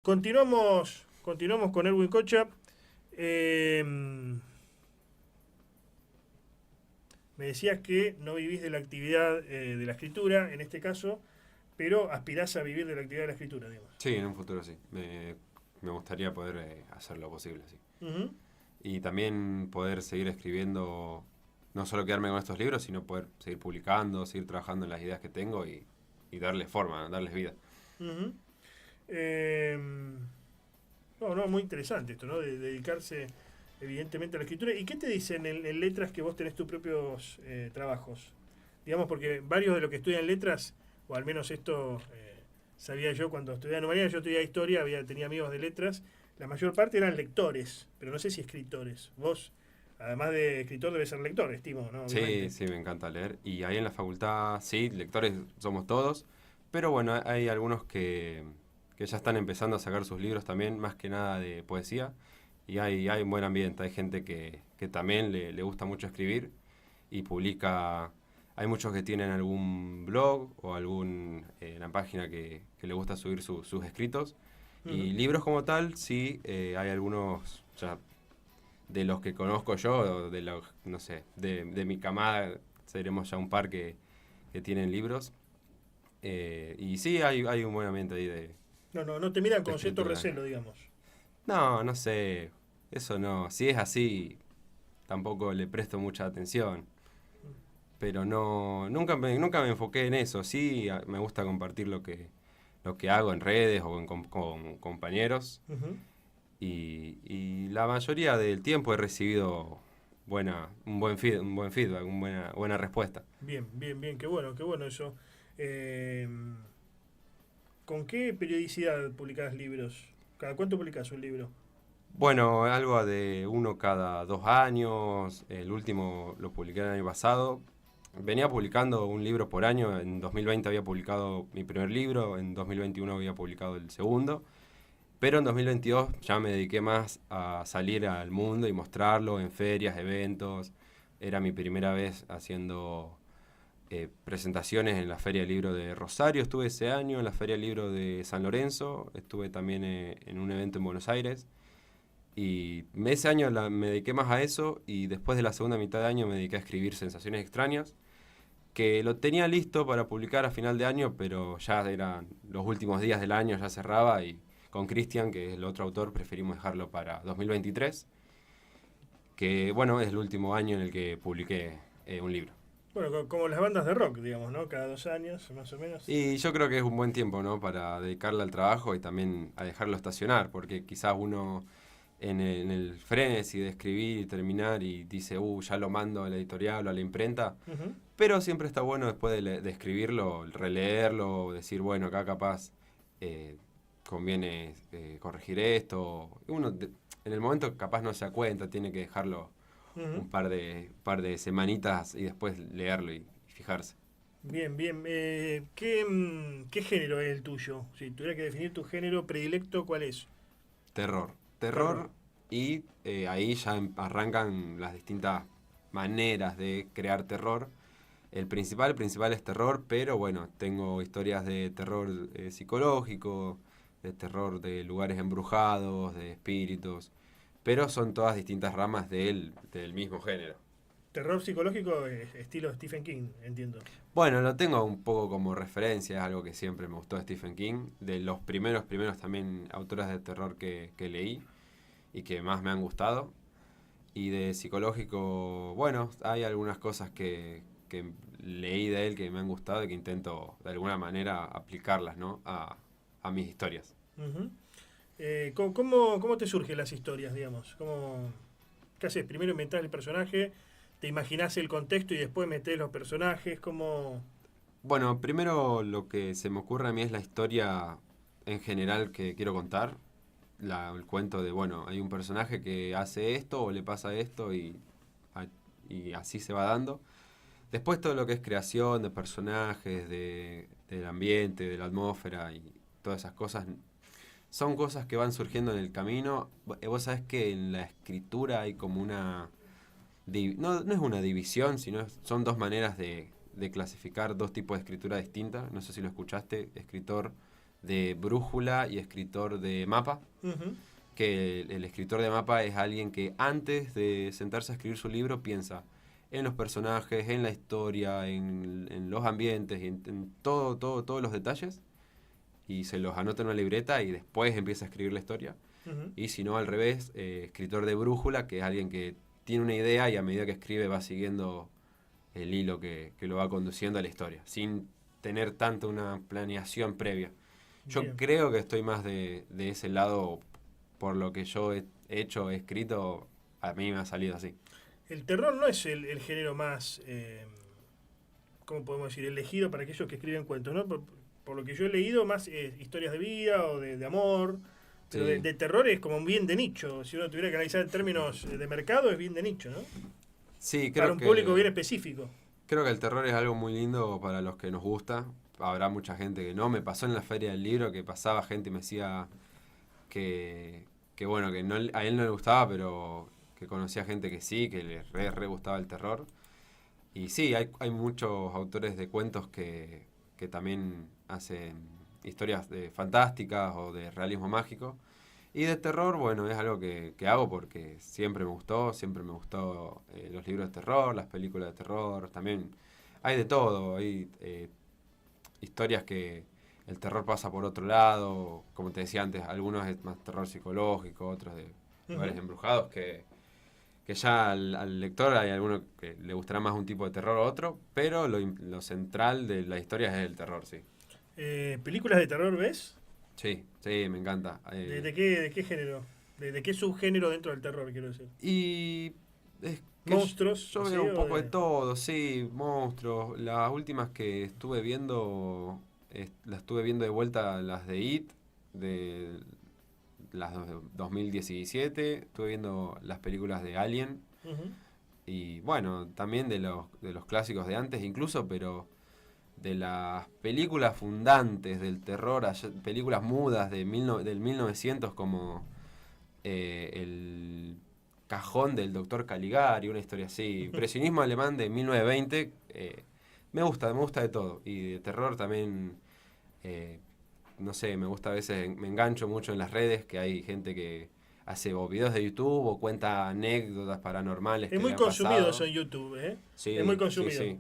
Continuamos con Erwin Kocha. Eh, Me decías que no vivís de la actividad de la escritura, en este caso, pero aspirás a vivir de la actividad de la escritura, digamos. Sí, en un futuro sí. Me gustaría poder hacer lo posible, sí. Ujú. Y también poder seguir escribiendo, no solo quedarme con estos libros, sino poder seguir publicando, seguir trabajando en las ideas que tengo y darles forma, ¿no? Darles vida. Ujú. Eh, no, muy interesante esto, ¿no? De dedicarse evidentemente a la escritura. ¿Y qué te dicen en letras que vos tenés tus propios trabajos? Digamos, porque varios de los que estudian letras, o al menos esto sabía yo cuando estudiaba en humanidad, yo estudiaba historia, tenía amigos de letras, la mayor parte eran lectores, pero no sé si escritores. Vos, además de escritor, debes ser lector, estimo, ¿no? Sí, Obviamente. sí, me encanta leer. Y ahí en la facultad, sí, lectores somos todos, pero bueno, hay algunos que ya están empezando a sacar sus libros también, más que nada de poesía. Y hay un buen ambiente, hay gente que también le gusta mucho escribir y publica. Hay muchos que tienen algún blog o una página que le gusta subir sus escritos. Y Ujú. libros como tal, sí, hay algunos ya de los que conozco yo, de los, no sé, de mi camada, seremos ya un par que tienen libros. Y sí, hay un buen ambiente ahí No te miran de con cierto escritura. recelo, digamos. No, no sé, eso no. Si es así, tampoco le presto mucha atención. Pero no, nunca me enfoqué en eso. Sí, me gusta compartir lo que hago en redes o con compañeros. Ujú. Y la mayoría del tiempo he recibido un buen feedback, una buena respuesta. Bien, qué bueno eso. Eh, ¿Con qué periodicidad publicás libros? ¿Cada cuánto publicás un libro? Bueno, algo de uno cada 2 años. El último lo publiqué el año pasado. Venía publicando un libro por año. En 2020 había publicado mi primer libro, en 2021 había publicado el segundo. Pero en 2022 ya me dediqué más a salir al mundo y mostrarlo en ferias, eventos. Era mi primera vez haciendo presentaciones en la Feria del Libro de Rosario, estuve ese año, en la Feria del Libro de San Lorenzo, estuve también en un evento en Buenos Aires. Y ese año me dediqué más a eso y después de la segunda mitad de año me dediqué a escribir Sensaciones Extrañas, que lo tenía listo para publicar a final de año, pero ya eran los últimos días del año, ya cerraba y con Cristian, que es el otro autor, preferimos dejarlo para 2023, que bueno, es el último año en el que publiqué un libro. Bueno, como las bandas de rock, digamos, ¿no? Cada 2 años, más o menos. Y yo creo que es un buen tiempo, ¿no? Para dedicarle al trabajo y también a dejarlo estacionar, porque quizás uno en el frenesí de escribir y terminar y dice, ya lo mando a la editorial o a la imprenta, Ujú. pero siempre está bueno después de escribirlo, releerlo, decir, bueno, acá capaz eh, conviene corregir esto. En el momento capaz no se da cuenta, tiene que dejarlo Ujú. par de semanitas y después leerlo y fijarse. Bien. ¿Qué género es el tuyo? Si tuviera que definir tu género predilecto, ¿cuál es? Terror. Terror. Terror y ahí ya arrancan las distintas maneras de crear terror. El principal es terror, pero bueno, tengo historias de terror psicológico, de terror de lugares embrujados, de espíritus, pero son todas distintas ramas del mismo género. Terror psicológico, estilo Stephen King, entiendo. Bueno, lo tengo un poco como referencia, es algo que siempre me gustó de Stephen King, de los primeros también autores de terror que leí y que más me han gustado. Y de psicológico, bueno, hay algunas cosas que leí de él que me han gustado y que intento de alguna manera aplicarlas, ¿no? A mis historias. Ujú. ¿Cómo te surgen las historias, digamos? ¿Qué haces? Primero inventás el personaje, te imaginás el contexto y después metés los personajes, ¿cómo? Bueno, primero lo que se me ocurre a mí es la historia en general que quiero contar. El cuento de, bueno, hay un personaje que hace esto o le pasa esto a- y así se va dando. Después todo lo que es creación de personajes, del ambiente, de la atmósfera y todas esas cosas, son cosas que van surgiendo en el camino. Vos sabés que en la escritura hay como no es una división, sino son dos maneras de clasificar dos tipos de escritura distintas. No sé si lo escuchaste, escritor de Brújula y escritor de Mapa. Ujú. Que el escritor de Mapa es alguien que antes de sentarse a escribir su libro piensa en los personajes, en la historia, en los ambientes, en todos los detalles, y se los anota en una libreta y después empieza a escribir la historia. Ujú. Y si no, al revés, escritor de Brújula, que es alguien que tiene una idea y a medida que escribe va siguiendo el hilo que lo va conduciendo a la historia, sin tener tanto una planeación previa. Yo Bien. creo que estoy más de ese lado, por lo que yo he hecho, he escrito, a mí me ha salido así. El terror no es el género más, ¿cómo podemos decir?, elegido para aquellos que escriben cuentos, ¿no? Por lo que yo he leído, más historias de vida o de amor. Pero Sí, de terror es como un bien de nicho. Si uno tuviera que analizar en términos de mercado, es bien de nicho, ¿no? sí, Para un público bien específico. creo que el terror es algo muy lindo para los que nos gusta. Habrá mucha gente que no. Me pasó en la feria del libro que pasaba gente y me decía que bueno, que no, a él no le gustaba, pero que conocía gente que sí, que le re gustaba el terror. Y sí, hay muchos autores de cuentos que también hacen historias fantásticas o de realismo mágico. Y de terror, bueno, es algo que hago porque siempre me gustó los libros de terror, las películas de terror, también hay de todo, hay historias que el terror pasa por otro lado, como te decía antes, algunos es más terror psicológico, otros de lugares Ujú. embrujados, que ya al lector hay alguno que le gustará más un tipo de terror o otro, pero lo central de la historia es el terror, sí. ¿Películas de terror ves? Sí, sí, me encanta. De qué género? De qué subgénero dentro del terror, quiero decir? Y es que ¿Monstruos? yo ¿Así? veo un ¿O poco de de...? todo, sí, monstruos. Las últimas que estuve viendo, las estuve viendo de vuelta, las de It, de las de 2017. Estuve viendo las películas de Alien. Ujú. Y bueno, también de los clásicos de antes incluso, pero de las películas fundantes del terror, películas mudas del 1900 como El cajón del doctor Caligari, una historia así. Impresionismo alemán de 1920, me gusta de todo. Y de terror también, eh, no sé, me gusta a veces, me engancho mucho en las redes, que hay gente que hace o videos de YouTube o cuenta anécdotas paranormales Es que le muy han consumido eso pasado. en YouTube, ¿eh? Es muy Sí, sí, consumido. sí.